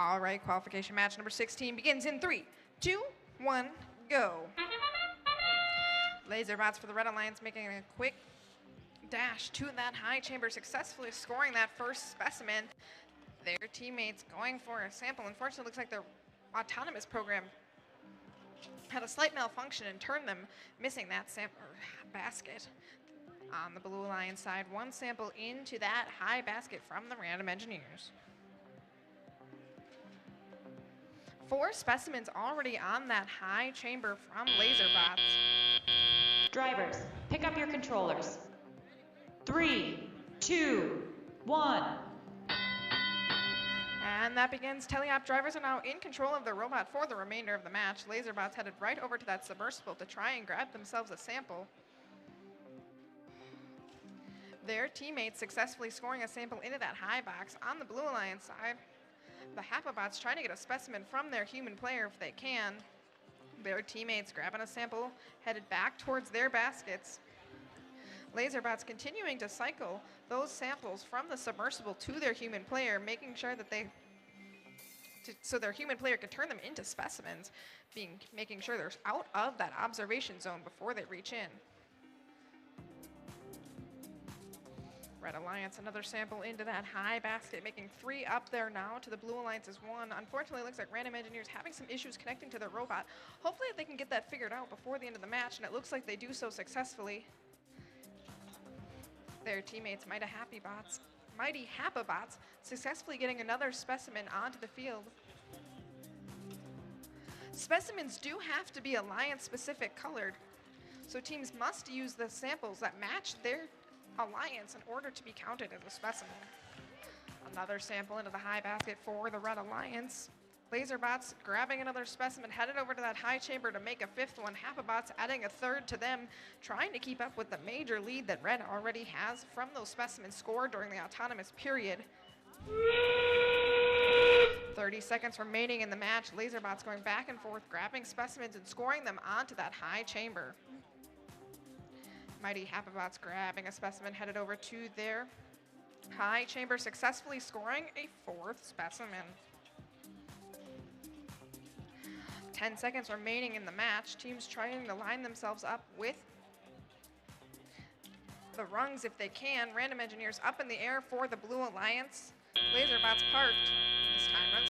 All right, qualification match number 16 begins in 3, 2, 1, go. Laserbots for the Red Alliance making a quick dash to that high chamber, successfully scoring that first specimen. Their teammates going for a sample. Unfortunately, it looks like their autonomous program had a slight malfunction and turned them missing that sample basket. On the Blue Alliance side, one sample into that high basket from the Random Engineers. 4 specimens already on that high chamber from Laserbots. Drivers, pick up your controllers. 3, 2, 1. And that begins. Teleop drivers are now in control of the robot for the remainder of the match. Laserbots headed right over to that submersible to try and grab themselves a sample. Their teammates successfully scoring a sample into that high box on the Blue Alliance side. The Hackerbots trying to get a specimen from their human player if they can. Their teammates grabbing a sample, headed back towards their baskets. Laserbots continuing to cycle those samples from the submersible to their human player, making sure that so their human player can turn them into specimens, making sure they're out of that observation zone before they reach in. Red Alliance, another sample into that high basket, making 3 up there now to the Blue Alliance's 1. Unfortunately, it looks like Random Engineers having some issues connecting to their robot. Hopefully they can get that figured out before the end of the match, and it looks like they do so successfully. Their teammates, Mighty Hackerbots, successfully getting another specimen onto the field. Specimens do have to be Alliance-specific colored, so teams must use the samples that match their Alliance in order to be counted as a specimen. Another sample into the high basket for the Red Alliance. Laserbots grabbing another specimen, headed over to that high chamber to make a 5th one. Hackerbots adding a 3rd to them, trying to keep up with the major lead that Red already has from those specimens scored during the autonomous period. 30 seconds remaining in the match. Laserbots going back and forth, grabbing specimens and scoring them onto that high chamber. Mighty Hackerbots grabbing a specimen, headed over to their high chamber, successfully scoring a 4th specimen. 10 seconds remaining in the match. Teams trying to line themselves up with the rungs if they can. Random Engineers up in the air for the Blue Alliance. Laserbots parked. This time runs